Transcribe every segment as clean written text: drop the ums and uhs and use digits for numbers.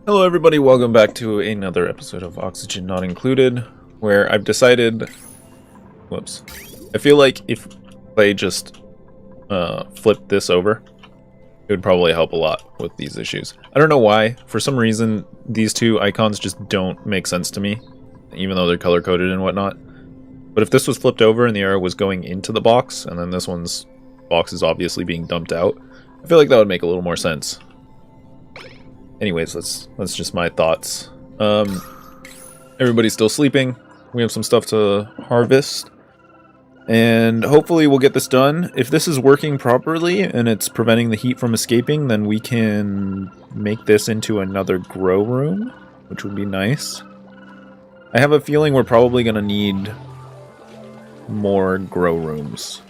Hello everybody, welcome back to another episode of Oxygen Not Included, where I've decided, whoops, I feel like if I just flipped this over, it would probably help a lot with these issues. I don't know why, for some reason, these two icons just don't make sense to me, even though they're color-coded and whatnot. But if this was flipped over and the arrow was going into the box, and then this one's box is obviously being dumped out, I feel like that would make a little more sense. Anyways, that's just my thoughts. Everybody's still sleeping. We have some stuff to harvest. And hopefully we'll get this done. If this is working properly and it's preventing the heat from escaping, then we can make this into another grow room, which would be nice. I have a feeling we're probably going to need more grow rooms.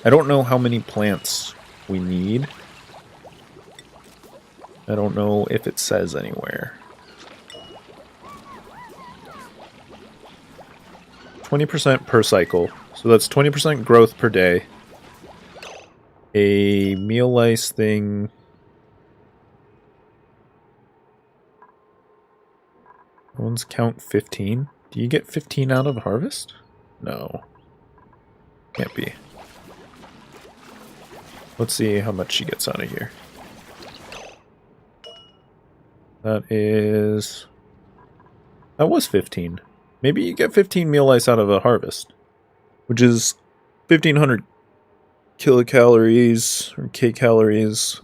I don't know how many plants we need. I don't know if it says anywhere. 20% per cycle. So that's 20% growth per day. A meal lice thing. Ones count 15. Do you get 15 out of harvest? No. Can't be. Let's see how much she gets out of here. That was 15. Maybe you get 15 meal lice out of a harvest, which is 1,500 kilocalories or kcalories.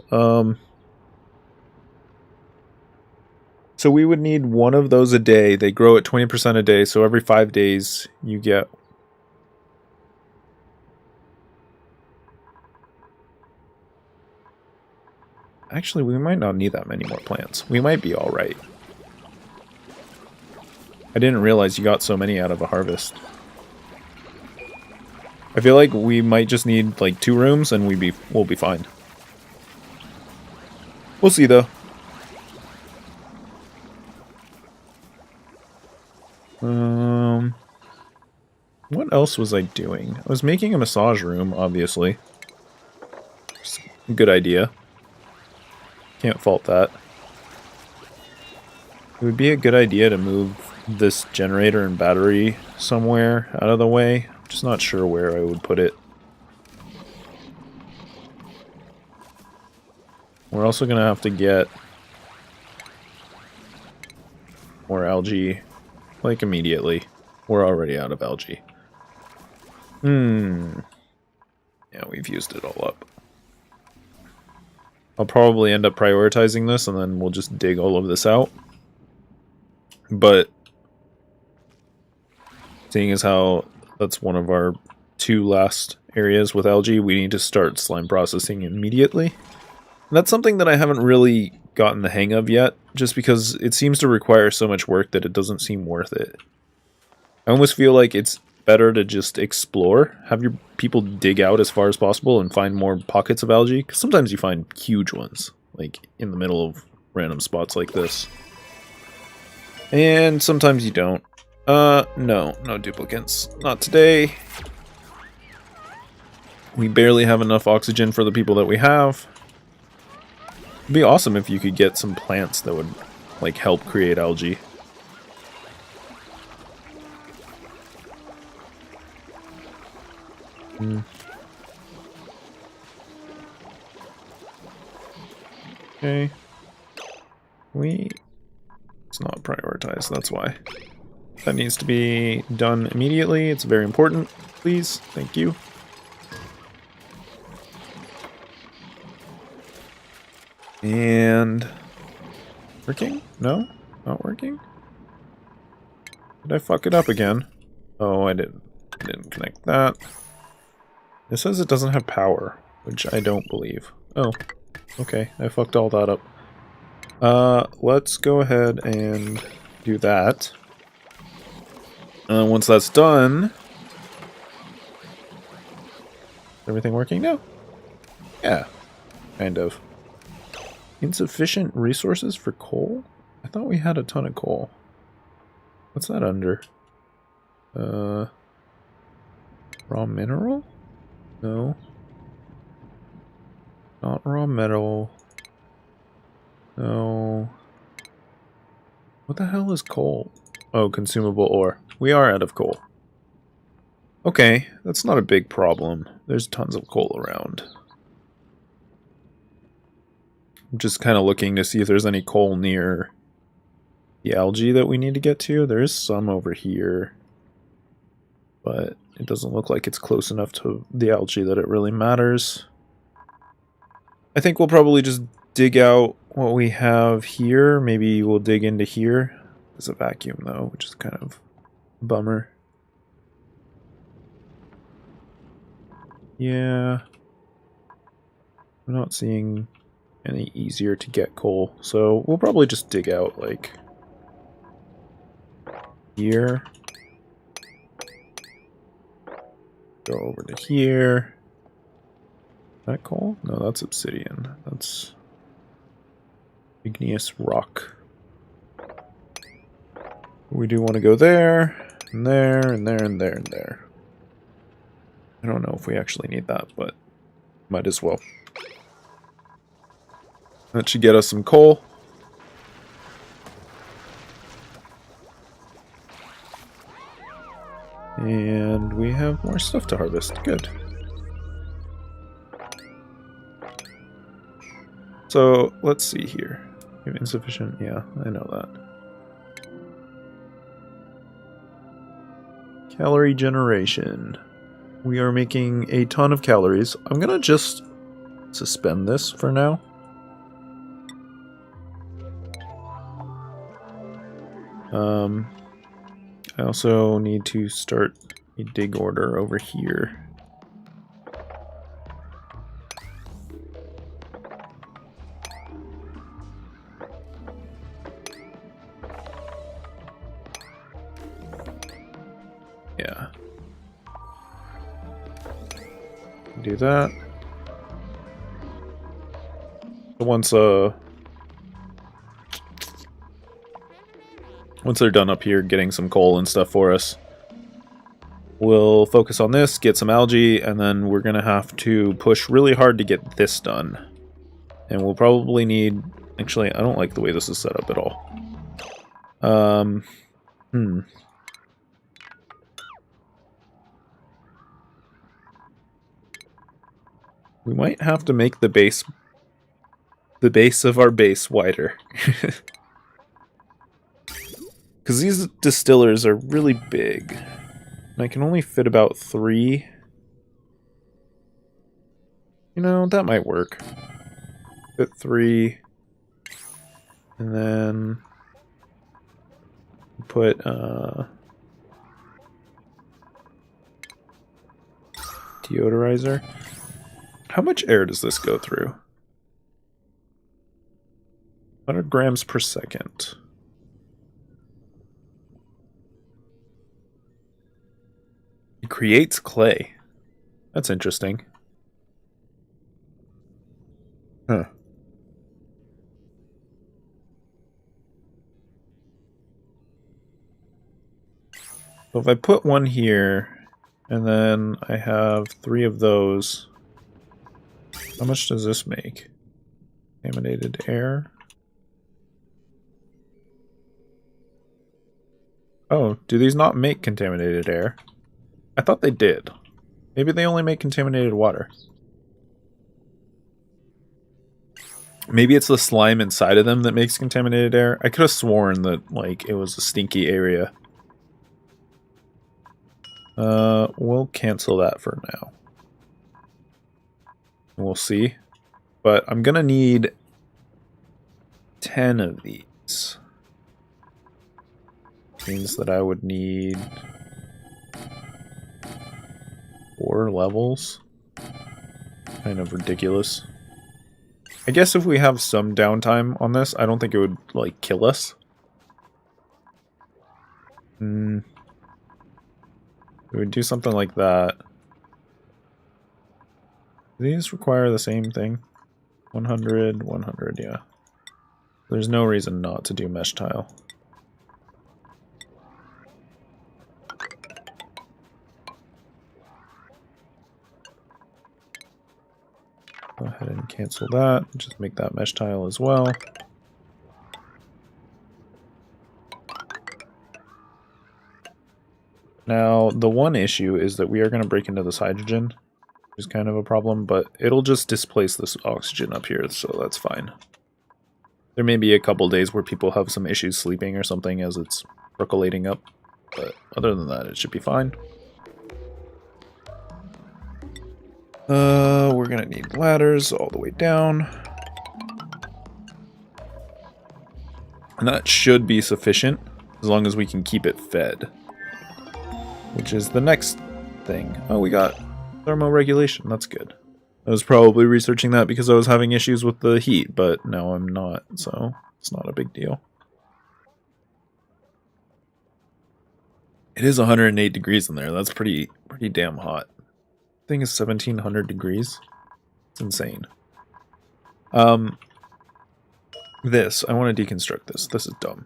So we would need one of those a day. They grow at 20% a day, so every 5 days you get. Actually, we might not need that many more plants. We might be alright. I didn't realize you got so many out of a harvest. I feel like we might just need like 2 rooms and we'll be fine. We'll see though. What else was I doing? I was making a massage room, obviously. Good idea. Can't fault that. It would be a good idea to move this generator and battery somewhere out of the way. I'm just not sure where I would put it. We're also going to have to get more algae, like immediately. We're already out of algae. Yeah, we've used it all up. I'll probably end up prioritizing this and then we'll just dig all of this out. But seeing as how that's one of our 2 last areas with algae, we need to start slime processing immediately. And that's something that I haven't really gotten the hang of yet, just because it seems to require so much work that it doesn't seem worth it. I almost feel like it's better to just explore, have your people dig out as far as possible and find more pockets of algae, because sometimes you find huge ones, like in the middle of random spots like this. And sometimes you don't. No duplicants. Not today. We barely have enough oxygen for the people that we have. It'd be awesome if you could get some plants that would, like, help create algae. Okay. It's not prioritized, that's why. That needs to be done immediately. It's very important. Please. Thank you. And... working? No? Not working? Did I fuck it up again? Oh, I didn't connect that. It says it doesn't have power, which I don't believe. Oh, okay. I fucked all that up. Let's go ahead and do that. Once that's done... Is everything working now? Yeah, kind of. Insufficient resources for coal? I thought we had a ton of coal. What's that under? Raw mineral? No. Not raw metal. No. What the hell is coal? Oh, consumable ore. We are out of coal. Okay, that's not a big problem. There's tons of coal around. I'm just kind of looking to see if there's any coal near the algae that we need to get to. There is some over here, but it doesn't look like it's close enough to the algae that it really matters. I think we'll probably just dig out what we have here. Maybe we'll dig into here. There's a vacuum though, which is kind of a bummer. Yeah. I'm not seeing any easier to get coal, so we'll probably just dig out like here. Go over to here. Is that coal? No, that's obsidian. That's igneous rock. We do want to go there, and there, and there, and there, and there. I don't know if we actually need that, but might as well. That should get us some coal. And we have more stuff to harvest. Good. So, let's see here. We have insufficient, yeah, I know that. Calorie generation. We are making a ton of calories. I'm gonna just suspend this for now. I also need to start a dig order over here. Yeah. Do that. Once they're done up here getting some coal and stuff for us, we'll focus on this, get some algae, and then we're going to have to push really hard to get this done. And we'll probably need... Actually, I don't like the way this is set up at all. We might have to make the base of our base wider. Because these distillers are really big. And I can only fit about 3. You know, that might work. Fit 3. And then put deodorizer. How much air does this go through? 100 grams per second. It creates clay. That's interesting. Huh. So if I put one here, and then I have 3 of those, how much does this make? Contaminated air? Oh, do these not make contaminated air? I thought they did. Maybe they only make contaminated water. Maybe it's the slime inside of them that makes contaminated air. I could have sworn that, like, it was a stinky area. We'll cancel that for now. We'll see. But I'm gonna need 10 of these. Means that I would need 4 levels. Kind of ridiculous. I guess if we have some downtime on this, I don't think it would, like, kill us. We would do something like that. Do these require the same thing? 100, 100, yeah. There's no reason not to do mesh tile. Go ahead and cancel that. Just make that mesh tile as well. Now, the one issue is that we are going to break into this hydrogen, which is kind of a problem, but it'll just displace this oxygen up here, so that's fine. There may be a couple days where people have some issues sleeping or something as it's percolating up, but other than that, it should be fine. We're going to need ladders all the way down. And that should be sufficient, as long as we can keep it fed. Which is the next thing. Oh, we got thermoregulation. That's good. I was probably researching that because I was having issues with the heat, but now I'm not, so it's not a big deal. It is 108 degrees in there. That's pretty damn hot. I think it's 1700 degrees. It's insane. This, I want to deconstruct this. This is dumb.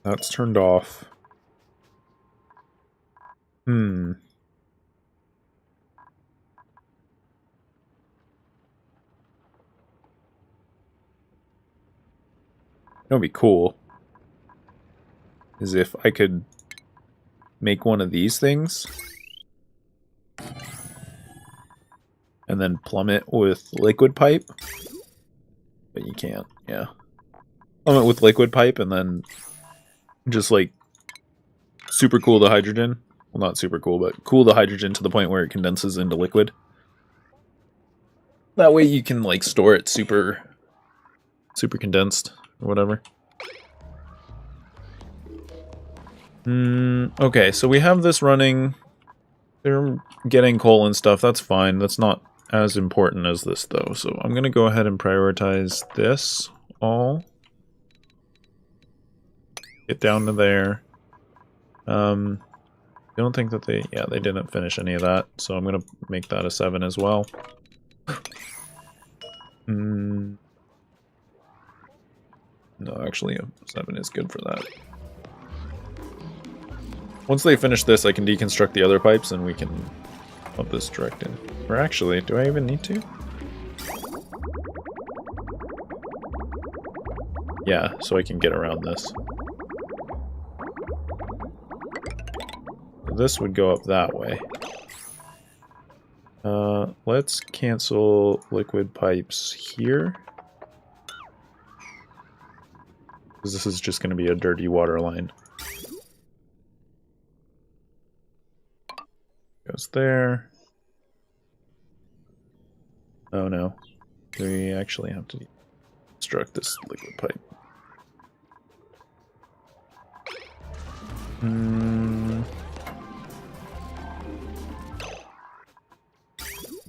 That's turned off. That would be cool. Is if I could make one of these things and then plumb it with liquid pipe. But you can't, yeah. Plumb it with liquid pipe and then just like super cool the hydrogen. Well, not super cool, but cool the hydrogen to the point where it condenses into liquid. That way you can like store it super condensed or whatever. Okay, so we have this running. They're getting coal and stuff. That's fine. That's not as important as this, though. So I'm going to go ahead and prioritize this all. Get down to there. I don't think that they didn't finish any of that. So I'm going to make that a 7 as well. No, actually a 7 is good for that. Once they finish this, I can deconstruct the other pipes and we can pump this direct in. Or actually, do I even need to? Yeah, so I can get around this. This would go up that way. Let's cancel liquid pipes here. Because this is just going to be a dirty water line. Goes there. Oh no. We actually have to construct this liquid pipe.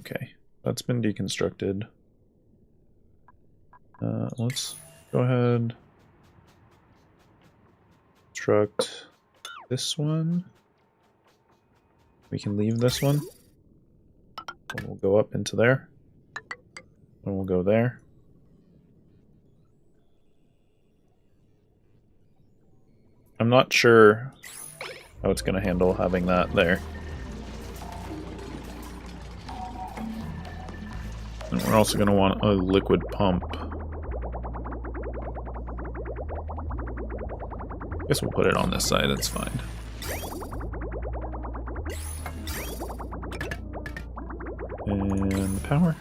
Okay, that's been deconstructed. Let's go ahead. Construct this one. We can leave this one. And we'll go up into there. And we'll go there. I'm not sure how it's going to handle having that there. And we're also going to want a liquid pump. I guess we'll put it on this side, it's fine. And power.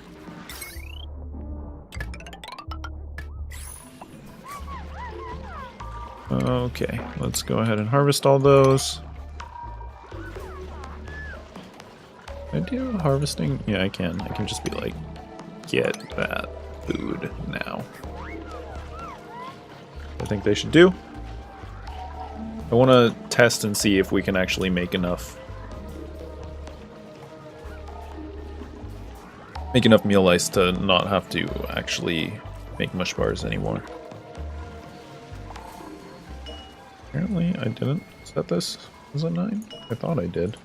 Okay, let's go ahead and harvest all those. Can I do harvesting? Yeah, I can. I can just be like, get that food now. I think they should do. I want to test and see if we can actually make enough meal ice to not have to actually make mush bars anymore. Apparently I didn't set this. Was it 9? I thought I did.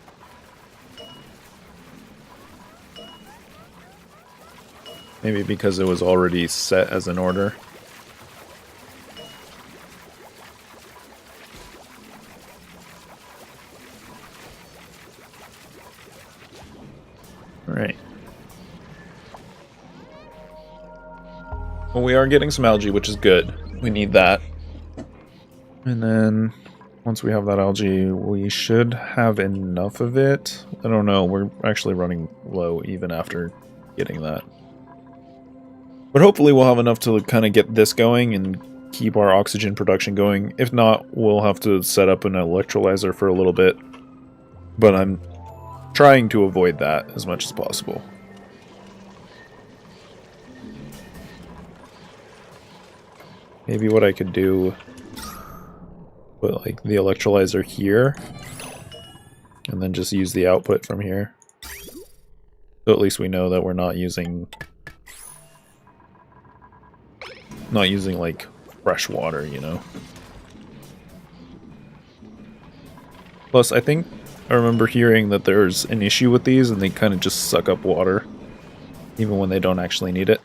Maybe because it was already set as an order. Alright. Well, we are getting some algae, which is good. We need that. And then once we have that algae, we should have enough of it. I don't know, we're actually running low even after getting that. But hopefully we'll have enough to kind of get this going and keep our oxygen production going. If not, we'll have to set up an electrolyzer for a little bit. But I'm trying to avoid that as much as possible. Maybe what I could do, put like the electrolyzer here, and then just use the output from here. So at least we know that we're not using like fresh water, you know. Plus, I think I remember hearing that there's an issue with these and they kind of just suck up water even when they don't actually need it.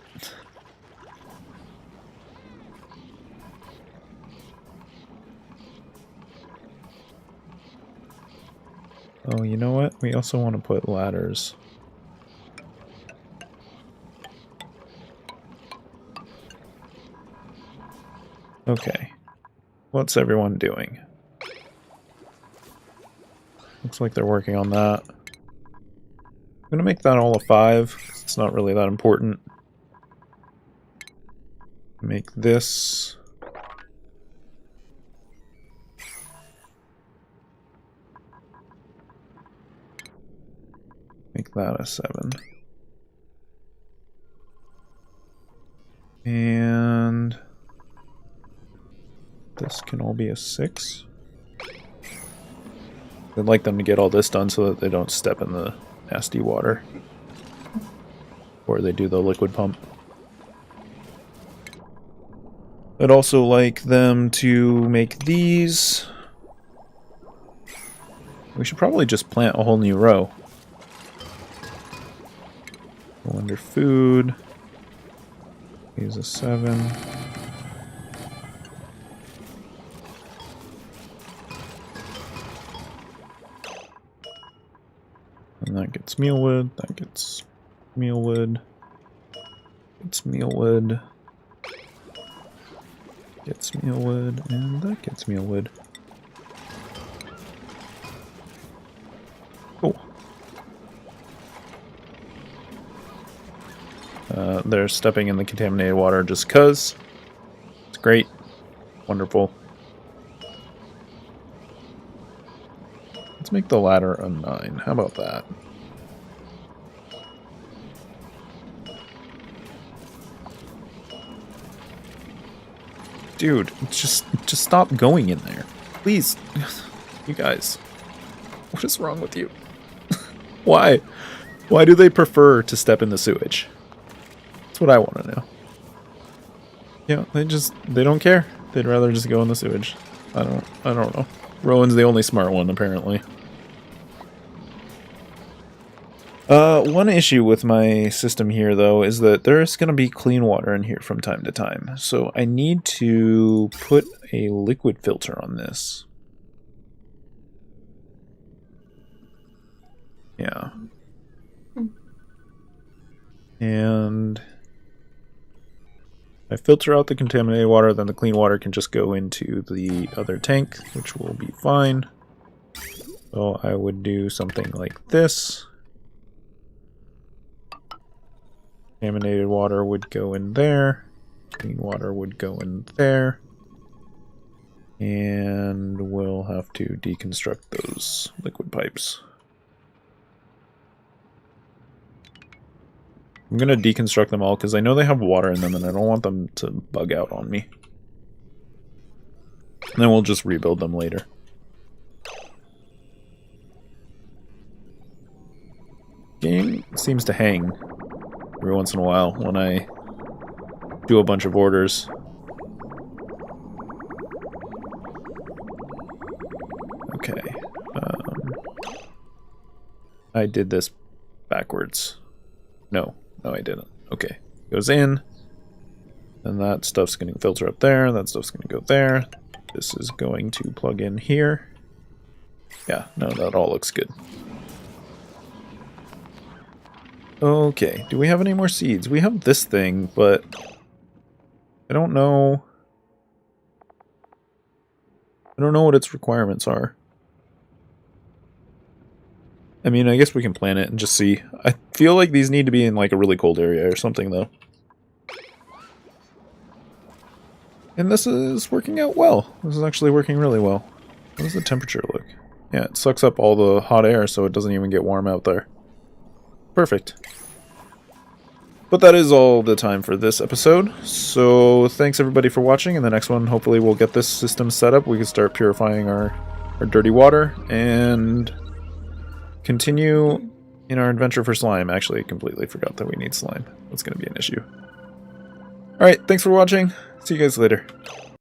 Oh, you know what? We also want to put ladders. Okay. What's everyone doing? Looks like they're working on that. I'm gonna make that all a 5. It's not really that important. Make this. Make that a 7. And this can all be a 6. I'd like them to get all this done so that they don't step in the nasty water. Or they do the liquid pump. I'd also like them to make these. We should probably just plant a whole new row. Go under food. Use a 7. And that gets mealwood, that gets mealwood, gets mealwood, gets mealwood, and that gets mealwood. Cool. They're stepping in the contaminated water just 'cause. It's great. Wonderful. Let's make the ladder a 9. How about that? Dude, just stop going in there. Please. You guys. What is wrong with you? Why? Why do they prefer to step in the sewage? That's what I want to know. Yeah, they don't care. They'd rather just go in the sewage. I don't know. Rowan's the only smart one, apparently. One issue with my system here, though, is that there's going to be clean water in here from time to time. So I need to put a liquid filter on this. Yeah. And I filter out the contaminated water, then the clean water can just go into the other tank, which will be fine. So I would do something like this. Contaminated water would go in there. Clean water would go in there. And we'll have to deconstruct those liquid pipes. I'm going to deconstruct them all because I know they have water in them and I don't want them to bug out on me. And then we'll just rebuild them later. Game seems to hang every once in a while when I do a bunch of orders. Okay. I did this backwards. No, I didn't. Okay. Goes in. And that stuff's going to filter up there. That stuff's going to go there. This is going to plug in here. Yeah, no, that all looks good. Okay, do we have any more seeds? We have this thing, but I don't know. I don't know what its requirements are. I mean, I guess we can plan it and just see. I feel like these need to be in like a really cold area or something, though. And this is working out well. This is actually working really well. What does the temperature look? Yeah, it sucks up all the hot air so it doesn't even get warm out there. Perfect. But that is all the time for this episode. So thanks everybody for watching. In the next one, hopefully we'll get this system set up. We can start purifying our dirty water and continue in our adventure for slime. Actually, I completely forgot that we need slime. That's going to be an issue. Alright, thanks for watching. See you guys later.